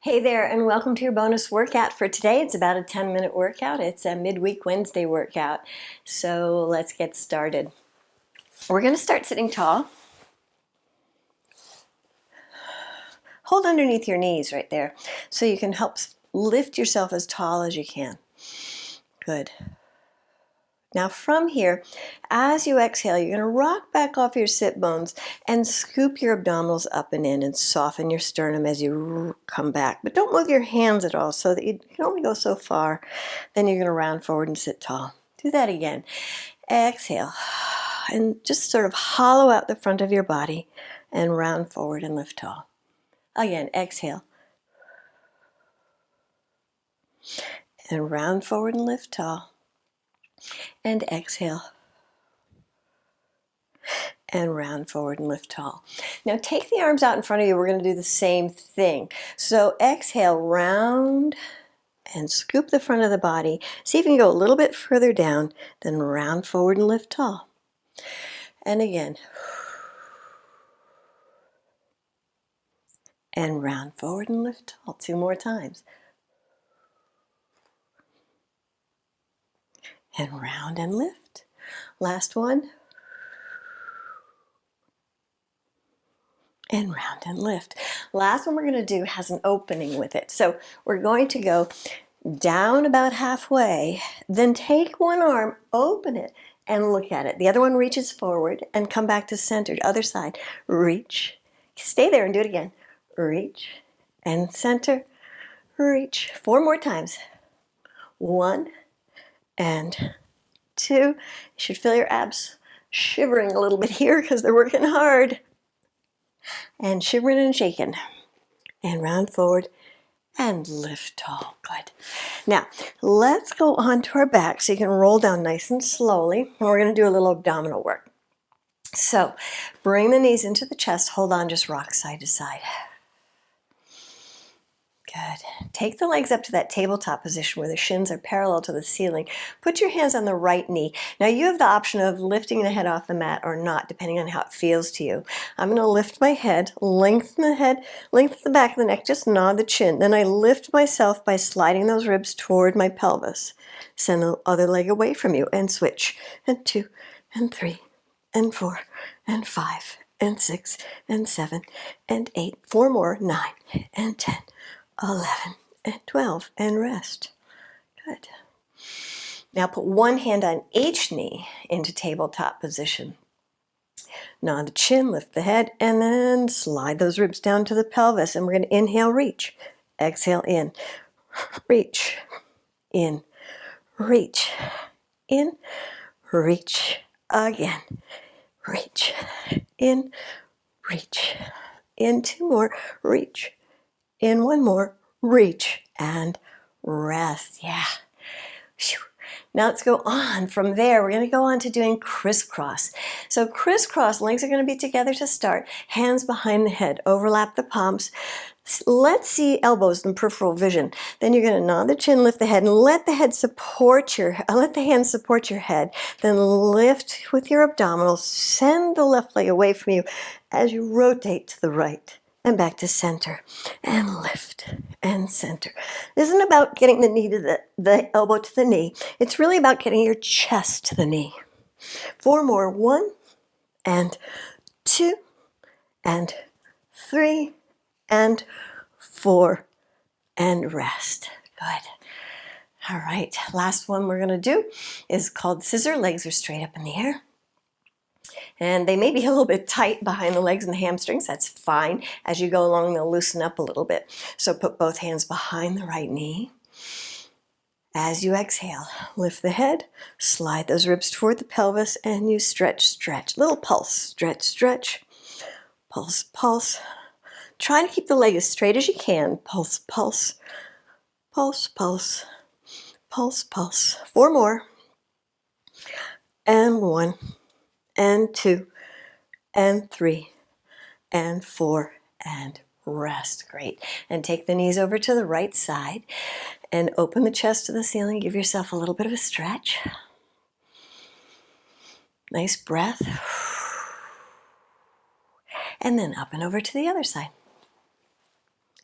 Hey there, and welcome to your bonus workout for today. It's about a 10-minute workout. It's a midweek Wednesday workout. So let's get started. We're going to start sitting tall. Hold underneath your knees right there so you can help lift yourself as tall as you can. Good. Now from here, as you exhale, you're going to rock back off your sit bones and scoop your abdominals up and in and soften your sternum as you come back. But don't move your hands at all so that you can only go so far. Then you're going to round forward and sit tall. Do that again. Exhale and just sort of hollow out the front of your body and round forward and lift tall. Again, exhale. And round forward and lift tall. And exhale. And round forward and lift tall. Now take the arms out in front of you. We're going to do the same thing. So exhale, round and scoop the front of the body. See if you can go a little bit further down, then round forward and lift tall. And again. And round forward and lift tall. 2 more times. And round and lift. Last one. And round and lift. Last one we're going to do has an opening with it. So we're going to go down about halfway, then take one arm, open it, and look at it. The other one reaches forward and come back to center. Other side, reach. Stay there and do it again. Reach and center, reach. 4 more times. 1 and 2. You should feel your abs shivering a little bit here because they're working hard. And shivering and shaking. And round forward and lift tall. Good. Now, let's go onto our back so you can roll down nice and slowly. And we're going to do a little abdominal work. So, bring the knees into the chest. Hold on, just rock side to side. Good. Take the legs up to that tabletop position where the shins are parallel to the ceiling. Put your hands on the right knee. Now you have the option of lifting the head off the mat or not, depending on how it feels to you. I'm going to lift my head, lengthen the head, lengthen the back of the neck, just nod the chin. Then I lift myself by sliding those ribs toward my pelvis. Send the other leg away from you and switch. And 2 and 3 and 4 and 5 and 6 and 7 and 8. 4 more. 9 and 10. 11 and 12 and rest. Good. Now put one hand on each knee into tabletop position. Nod the chin, lift the head, and then slide those ribs down to the pelvis. And we're going to inhale, reach. Exhale, in. Reach. In. Reach. In. Reach. Again. Reach. In. Reach. In. 2 more. Reach. In. 1 more, reach and rest. Yeah. Now let's go on. From there, we're going to go on to doing crisscross. So crisscross, legs are going to be together to start. Hands behind the head. Overlap the palms. Let's see elbows and peripheral vision. Then you're going to nod the chin, lift the head, and let the hands support your head. Then lift with your abdominals. Send the left leg away from you as you rotate to the right. And back to center, and lift, and center. This isn't about getting the knee to the elbow to the knee. It's really about getting your chest to the knee. 4 more. 1 and 2 and 3 and 4 and rest. Good. All right. Last one we're going to do is called scissor. Legs are straight up in the air. And they may be a little bit tight behind the legs and the hamstrings. That's fine. As you go along, they'll loosen up a little bit. So put both hands behind the right knee. As you exhale, lift the head, slide those ribs toward the pelvis, and you stretch, stretch. Little pulse, stretch, stretch. Pulse, pulse. Try to keep the leg as straight as you can. Pulse, pulse. Pulse, pulse. Pulse, pulse. 4 more. And 1. And 2, and 3, and 4, and rest. Great. And take the knees over to the right side and open the chest to the ceiling. Give yourself a little bit of a stretch. Nice breath. And then up and over to the other side.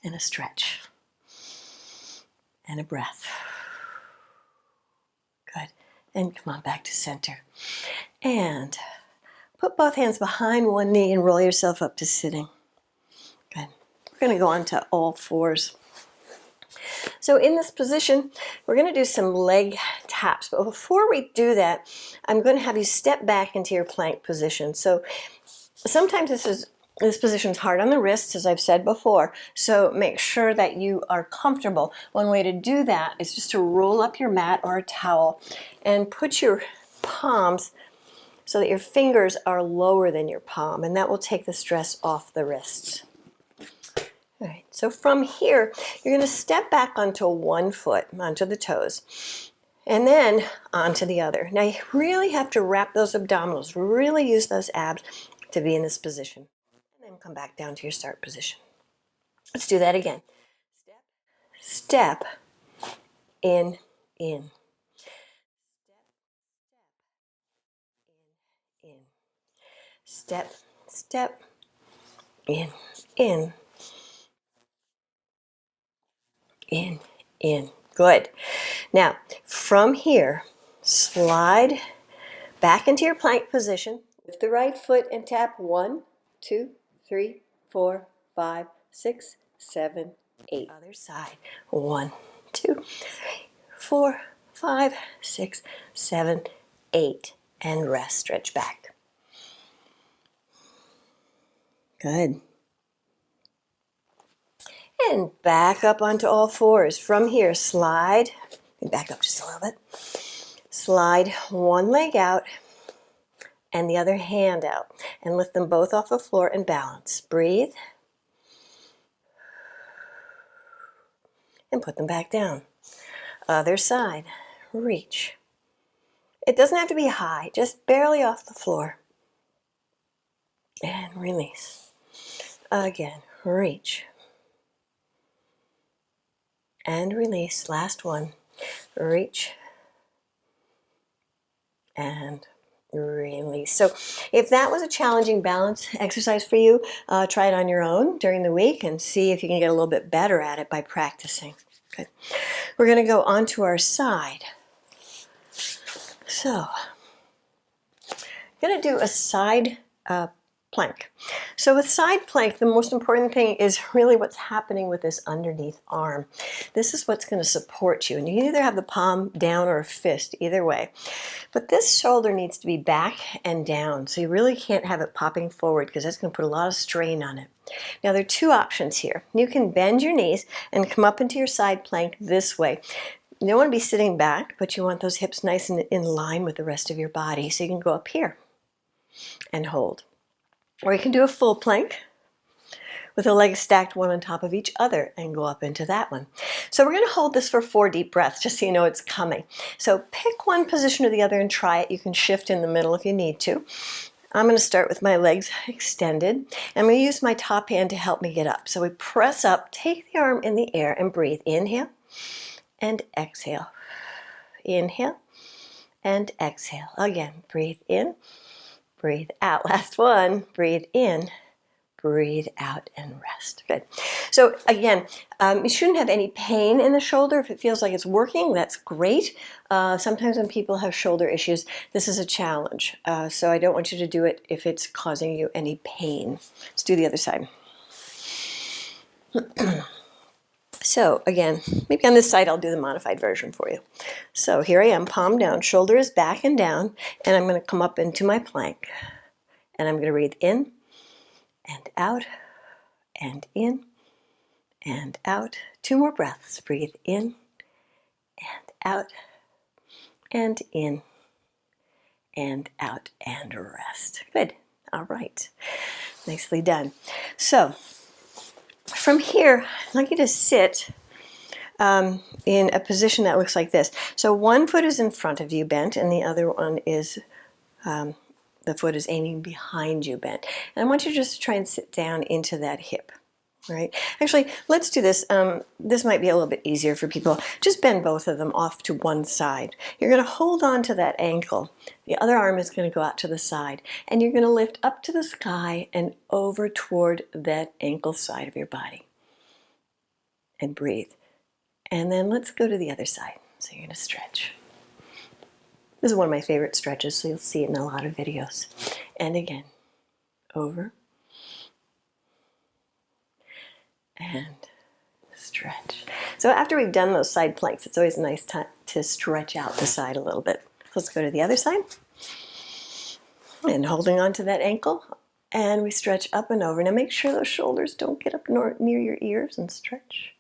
And a stretch. and a breath. Good. And come on back to center. And put both hands behind one knee and roll yourself up to sitting. Good. We're going to go on to all fours. So in this position, we're going to do some leg taps. But before we do that, I'm going to have you step back into your plank position. So sometimes this position is hard on the wrists, as I've said before, so make sure that you are comfortable. One way to do that is just to roll up your mat or a towel and put your palms so that your fingers are lower than your palm, and that will take the stress off the wrists. All right, so from here, you're going to step back onto one foot, onto the toes, and then onto the other. Now you really have to wrap those abdominals, really use those abs to be in this position. And then come back down to your start position. Let's do that again. Step, in, in. Step, step, in, in. In, in. Good. Now, from here, slide back into your plank position. Lift the right foot and tap 1, 2, 3, 4, 5, 6, 7, 8. Other side. 1, 2, 3, 4, 5, 6, 7, 8. And rest. Stretch back. Good. And back up onto all fours. From here, slide. Back up just a little bit. Slide one leg out and the other hand out. And lift them both off the floor and balance. Breathe. And put them back down. Other side. Reach. It doesn't have to be high, just barely off the floor. And release. Again, reach. And release. Last one. Reach. And release. So if that was a challenging balance exercise for you, try it on your own during the week and see if you can get a little bit better at it by practicing. Good. We're going to go onto our side. So I'm going to do a side plank. So with side plank, the most important thing is really what's happening with this underneath arm. This is what's going to support you. And you can either have the palm down or a fist, either way. But this shoulder needs to be back and down. So you really can't have it popping forward because that's going to put a lot of strain on it. Now there are two options here. You can bend your knees and come up into your side plank this way. You don't want to be sitting back, but you want those hips nice and in line with the rest of your body. So you can go up here and hold. Or you can do a full plank with the legs stacked one on top of each other and go up into that one. So we're going to hold this for 4 deep breaths just so you know it's coming. So pick one position or the other and try it. You can shift in the middle if you need to. I'm going to start with my legs extended. I'm going to use my top hand to help me get up. So we press up, take the arm in the air and breathe. Inhale and exhale. Inhale and exhale. Again, breathe in. Breathe out. Last one. Breathe in, breathe out, and rest. Good. So again, you shouldn't have any pain in the shoulder. If it feels like it's working, that's great. Sometimes when people have shoulder issues, this is a challenge. So I don't want you to do it if it's causing you any pain. Let's do the other side. So again, maybe on this side I'll do the modified version for you. So here I am, palm down, shoulder is back and down, and I'm going to come up into my plank. And I'm going to breathe in and out and in and out. 2 more breaths. Breathe in and out and in and out and rest. Good. All right. Nicely done. So from here, I'd like you to sit in a position that looks like this. So one foot is in front of you bent and the other one is the foot is aiming behind you bent. And I want you just to try and sit down into that hip. Right? Actually, let's do this. This might be a little bit easier for people. Just bend both of them off to one side. You're going to hold on to that ankle. The other arm is going to go out to the side. And you're going to lift up to the sky and over toward that ankle side of your body. And breathe. And then let's go to the other side. So you're going to stretch. This is one of my favorite stretches, so you'll see it in a lot of videos. And again, over and stretch. So after we've done those side planks, it's always nice to stretch out the side a little bit. Let's go to the other side. And holding on to that ankle, and we stretch up and over. Now make sure those shoulders don't get up near your ears, and stretch.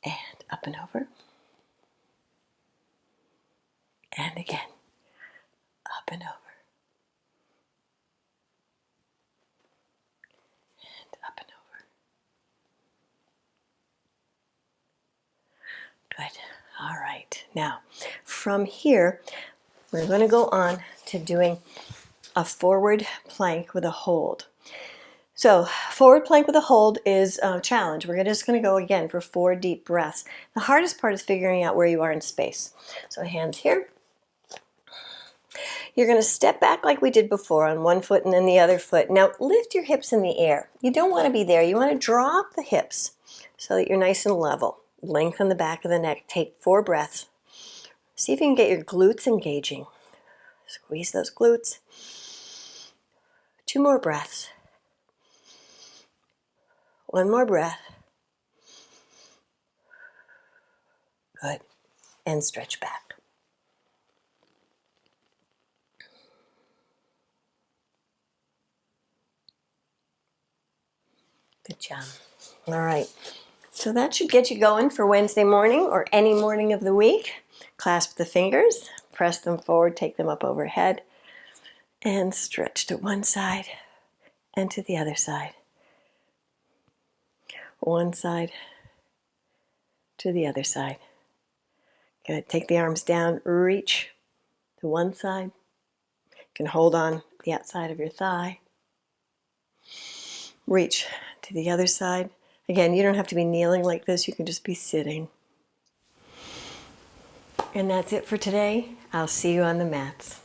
And up and over. And again, up and over. And up and over. Good. All right. Now, from here, we're going to go on to doing a forward plank with a hold. So forward plank with a hold is a challenge. We're just going to go again for 4 deep breaths. The hardest part is figuring out where you are in space. So hands here. You're going to step back like we did before on one foot and then the other foot. Now lift your hips in the air. You don't want to be there. You want to drop the hips so that you're nice and level. Lengthen the back of the neck. Take 4 breaths. See if you can get your glutes engaging. Squeeze those glutes. 2 more breaths. 1 more breath. Good. And stretch back. Good job. All right. So that should get you going for Wednesday morning or any morning of the week. Clasp the fingers, press them forward, take them up overhead, and stretch to one side and to the other side. One side to the other side. Good. Take the arms down, reach to one side. You can hold on the outside of your thigh. Reach to the other side. Again, you don't have to be kneeling like this. You can just be sitting. And that's it for today. I'll see you on the mats.